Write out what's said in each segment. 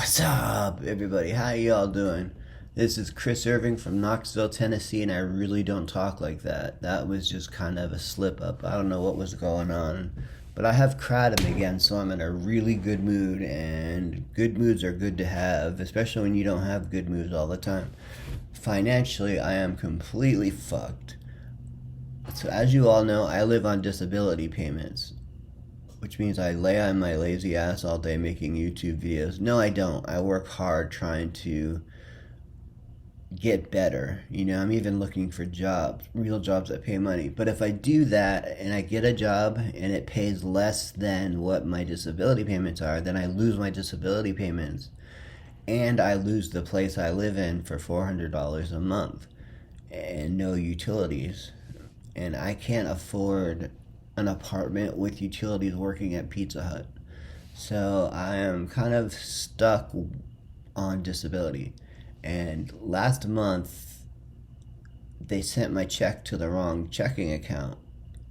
What's up, everybody? How y'all doing? This is Chris Irving from Knoxville, Tennessee, and I really don't talk like that. That was just kind of a slip up. I don't know what was going on. But I have kratom again, so I'm in a really good mood, and good moods are good to have, especially when you don't have good moods all the time. Financially, I am completely fucked. So, as you all know, I live on disability payments, which means I lay on my lazy ass all day making YouTube videos. No, I don't. I work hard trying to get better. I'm even looking for jobs, real jobs that pay money. But if I do that and I get a job and it pays less than what my disability payments are, then I lose my disability payments and I lose the place I live in for $400 a month and no utilities. And I can't afford an apartment with utilities working at Pizza Hut. So I am kind of stuck on disability. And last month, they sent my check to the wrong checking account.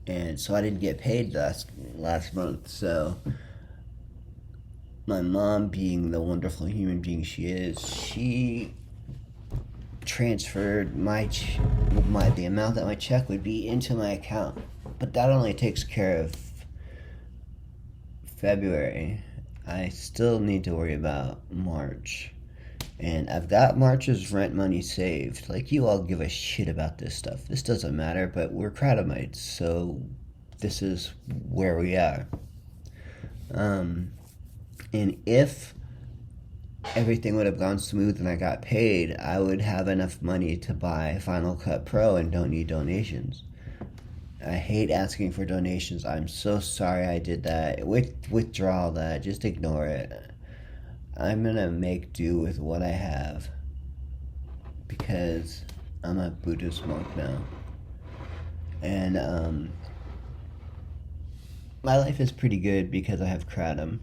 And so I didn't get paid last month. So my mom, being the wonderful human being she is, she transferred the amount that my check would be into my account. But that only takes care of February. I still need to worry about March. And I've got March's rent money saved. Like, you all give a shit about this stuff. This doesn't matter, but we're Kradomites, so this is where we are. And if everything would have gone smooth and I got paid, I would have enough money to buy Final Cut Pro and don't need donations. I hate asking for donations. I'm so sorry I did that. Withdraw that. Just ignore it. I'm gonna make do with what I have because I'm a Buddhist monk now. And my life is pretty good because I have kratom.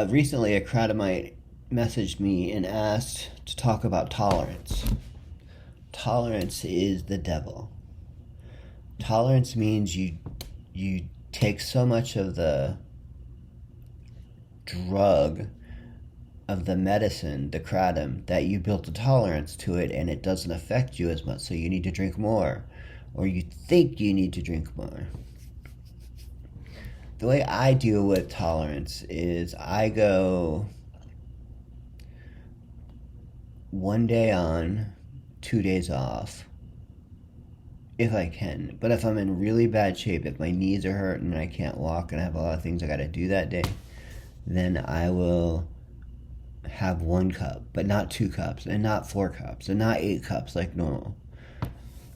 Recently, a kratomite messaged me and asked to talk about tolerance. Tolerance is the devil. Tolerance means you take so much of the drug, of the medicine, the kratom, that you built a tolerance to it and it doesn't affect you as much, so you need to drink more, or you think you need to drink more. The way I deal with tolerance is I go 1 day on, 2 days off, if I can. But if I'm in really bad shape, if my knees are hurting and I can't walk and I have a lot of things I gotta do that day, then I will have 1 cup, but not 2 cups, and not 4 cups, and not 8 cups like normal.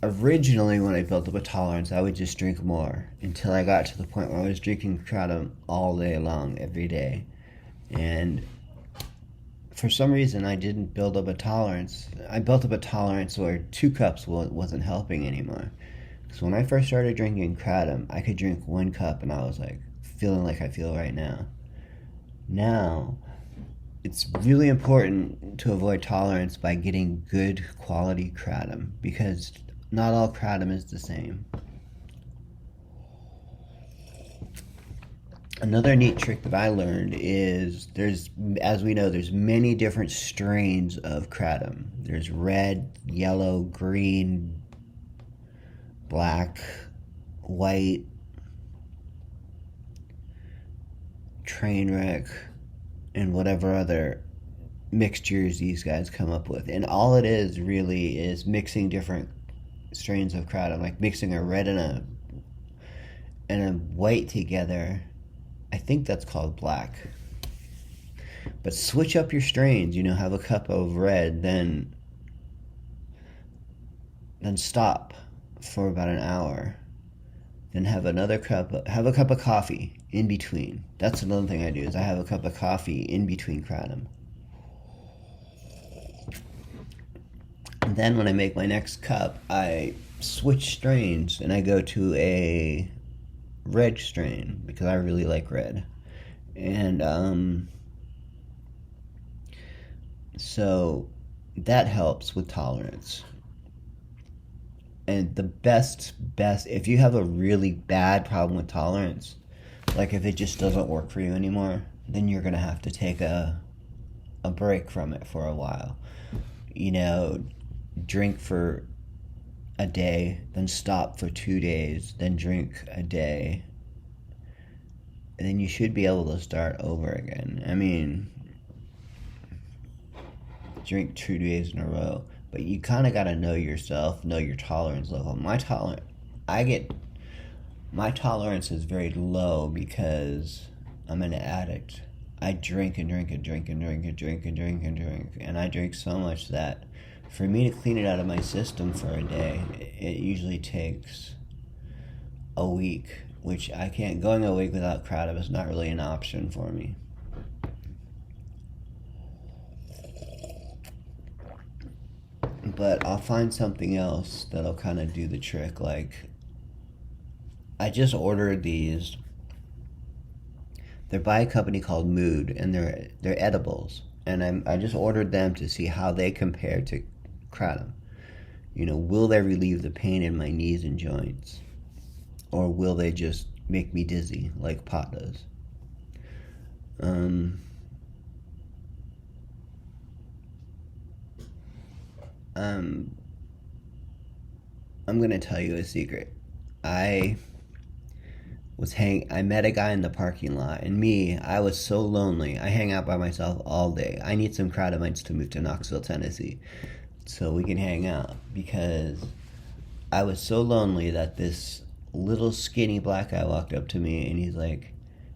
Originally, when I built up a tolerance, I would just drink more until I got to the point where I was drinking kratom all day long, every day. And for some reason, I didn't build up a tolerance. I built up a tolerance where 2 cups wasn't helping anymore. So when I first started drinking kratom, I could drink 1 cup and I was like feeling like I feel right now. Now, it's really important to avoid tolerance by getting good quality kratom because not all kratom is the same. Another neat trick that I learned is as we know, there's many different strains of kratom. There's red, yellow, green, black, white, train wreck, and whatever other mixtures these guys come up with. And all it is really is mixing different strains of kratom, like mixing a red and a white together. I think that's called black. But switch up your strains, have a cup of red, then stop for about an hour. Then have a cup of coffee in between. That's another thing I do, is I have a cup of coffee in between kratom. And then when I make my next cup, I switch strains and I go to a red strain because I really like red. And so that helps with tolerance. And the best, if you have a really bad problem with tolerance, like if it just doesn't work for you anymore, then you're gonna have to take a break from it for a while. Drink for a day, then stop for 2 days, then drink a day, and then you should be able to start over again. I mean, drink 2 days in a row, but you kind of got to know yourself, know your tolerance level. My tolerance is very low because I'm an addict. I drink and drink and drink and drink and drink and drink and drink, and I drink so much that for me to clean it out of my system for a day, it usually takes a week, which I can't. Going a week without kratom is not really an option for me. But I'll find something else that'll kind of do the trick. Like, I just ordered these. They're by a company called Mood, and they're edibles. And I just ordered them to see how they compare to kratom. Will they relieve the pain in my knees and joints? Or will they just make me dizzy like pot does? Um, um, I'm gonna tell you a secret. I I met a guy in the parking lot, and I was so lonely. I hang out by myself all day. I need some Kradomites to move to Knoxville, Tennessee, so we can hang out, because I was so lonely that this little skinny black guy walked up to me, and he's like,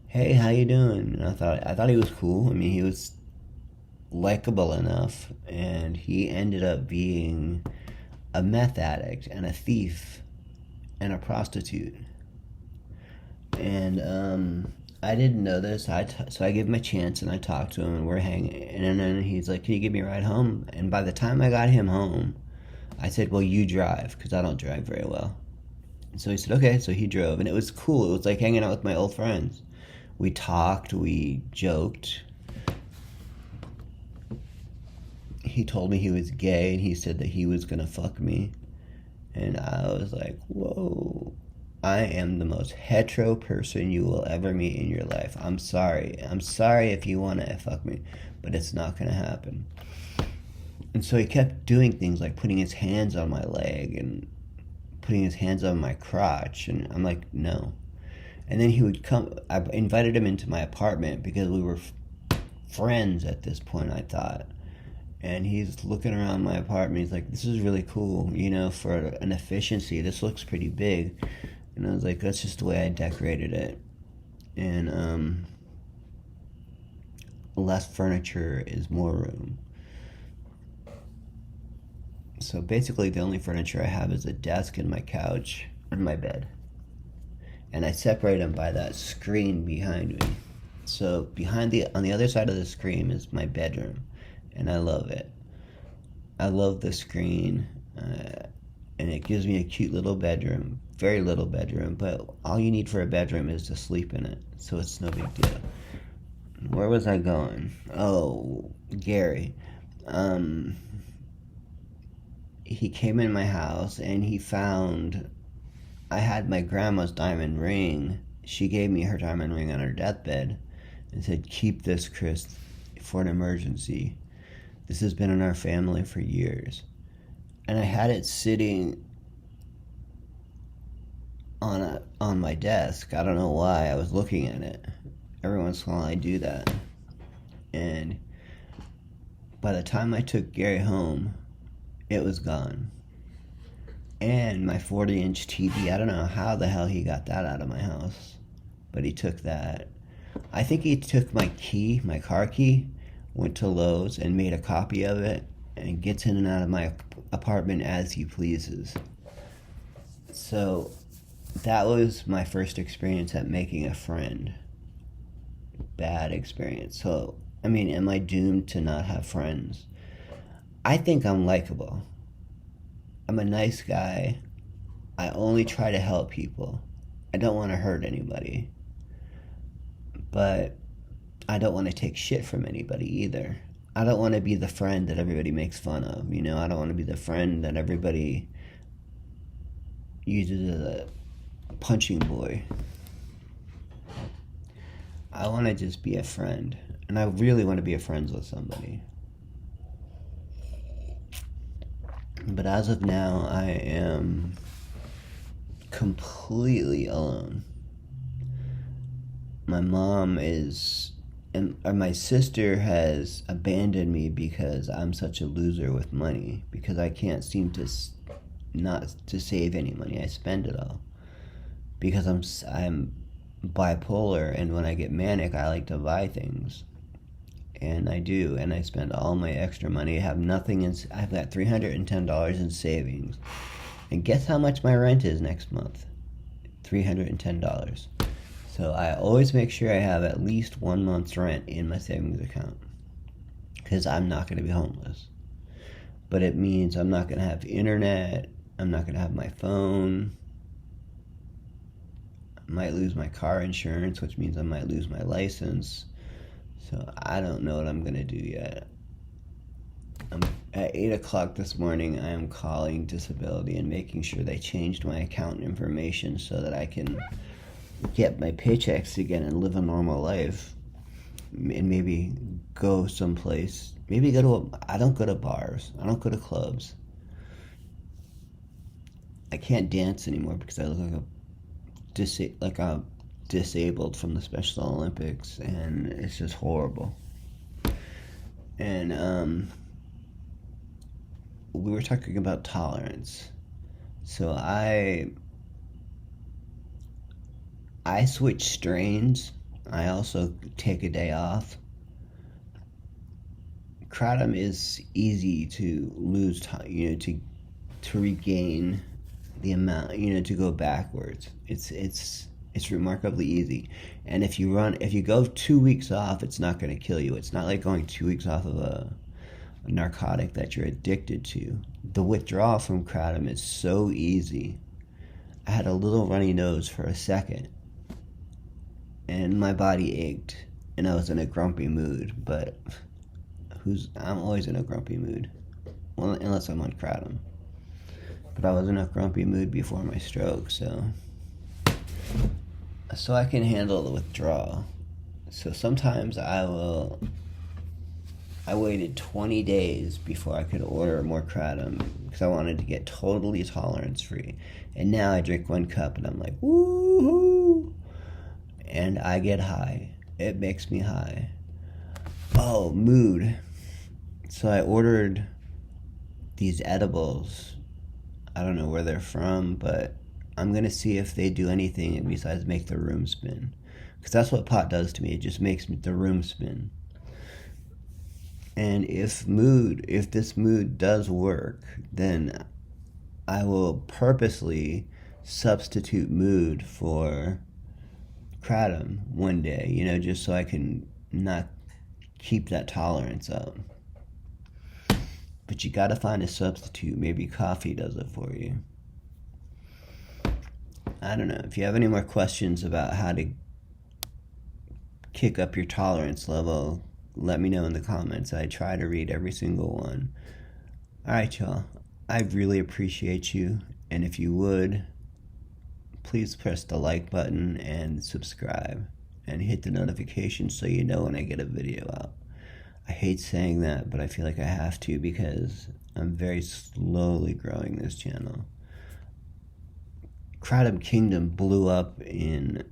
"Hey, how you doing?" And I thought he was cool. I mean, he was likable enough, and he ended up being a meth addict and a thief and a prostitute. And I didn't know this. So I gave him a chance, and I talked to him, and we're hanging. And then he's like, "Can you give me a ride home?" And by the time I got him home, I said, "Well, you drive, because I don't drive very well." And so he said, "Okay." So he drove, and it was cool. It was like hanging out with my old friends. We talked, we joked. He told me he was gay, and he said that he was gonna fuck me. And I was like, whoa. I am the most hetero person you will ever meet in your life. I'm sorry. I'm sorry if you want to fuck me, but it's not going to happen. And so he kept doing things like putting his hands on my leg and putting his hands on my crotch. And I'm like, no. And then he would come. I invited him into my apartment because we were friends at this point, I thought. And he's looking around my apartment. He's like, "This is really cool, for an efficiency. This looks pretty big." And I was like, "That's just the way I decorated it." And less furniture is more room. So basically, the only furniture I have is a desk and my couch and my bed. And I separate them by that screen behind me. So on the other side of the screen is my bedroom, and I love it. I love the screen, and it gives me a cute little bedroom, very little bedroom, but all you need for a bedroom is to sleep in it, so it's no big deal. Where was I going? Oh, Gary. He came in my house, and he found I had my grandma's diamond ring. She gave me her diamond ring on her deathbed and said, "Keep this, Chris, for an emergency. This has been in our family for years." And I had it sitting on my desk. I don't know why. I was looking at it. Every once in a while I do that. And by the time I took Gary home, it was gone. And my 40-inch TV, I don't know how the hell he got that out of my house, but he took that. I think he took my key, my car key, went to Lowe's and made a copy of it, and gets in and out of my apartment as he pleases. So that was my first experience at making a friend. Bad experience. So, I mean, am I doomed to not have friends? I think I'm likable. I'm a nice guy. I only try to help people. I don't want to hurt anybody. But I don't want to take shit from anybody either. I don't want to be the friend that everybody makes fun of. I don't want to be the friend that everybody uses as a punching boy. I want to just be a friend. And I really want to be a friend with somebody. But as of now, I am completely alone. My mom is, and my sister has abandoned me because I'm such a loser with money. Because I can't seem to not to save any money. I spend it all. Because I'm bipolar, and when I get manic, I like to buy things. And I do, and I spend all my extra money. I have nothing in. I've got $310 in savings, and guess how much my rent is next month? $310. So I always make sure I have at least 1 month's rent in my savings account, because I'm not going to be homeless. But it means I'm not going to have internet. I'm not going to have my phone. I might lose my car insurance, which means I might lose my license. So I don't know what I'm going to do yet. At 8 o'clock this morning, I am calling disability and making sure they changed my account information so that I can get my paychecks again and live a normal life. And maybe go someplace. Maybe I don't go to bars. I don't go to clubs. I can't dance anymore because I look like I'm disabled from the Special Olympics, and it's just horrible. And we were talking about tolerance. So I switch strains. I also take a day off. Kratom is easy to lose time, to regain the amount, to go backwards. It's remarkably easy. And if you go 2 weeks off, it's not going to kill you. It's not like going 2 weeks off of a narcotic that you're addicted to. The withdrawal from kratom is so easy. I had a little runny nose for a second, and my body ached, and I was in a grumpy mood. But I'm always in a grumpy mood, well, unless I'm on kratom. But I was in a grumpy mood before my stroke, so I can handle the withdrawal. So sometimes I waited 20 days before I could order more kratom because I wanted to get totally tolerance free. And now I drink 1 cup and I'm like, woohoo! And I get high. It makes me high. Oh, mood. So I ordered these edibles. I don't know where they're from, but I'm going to see if they do anything besides make the room spin. Because that's what pot does to me. It just makes the room spin. And if this mood does work, then I will purposely substitute mood for kratom one day, just so I can not keep that tolerance up. But you gotta find a substitute. Maybe coffee does it for you. I don't know. If you have any more questions about how to kick up your tolerance level, let me know in the comments. I try to read every single one. Alright, y'all. I really appreciate you. And if you would, please press the like button and subscribe. And hit the notification so you know when I get a video out. I hate saying that, but I feel like I have to because I'm very slowly growing this channel. Kratom Kingdom blew up in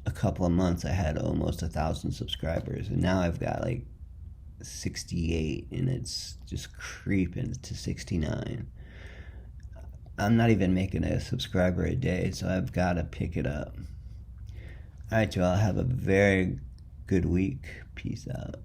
a couple of months. I had almost 1,000 subscribers, and now I've got like 68, and it's just creeping to 69. I'm not even making a subscriber a day, so I've got to pick it up. Alright, y'all, have a very good week. Peace out.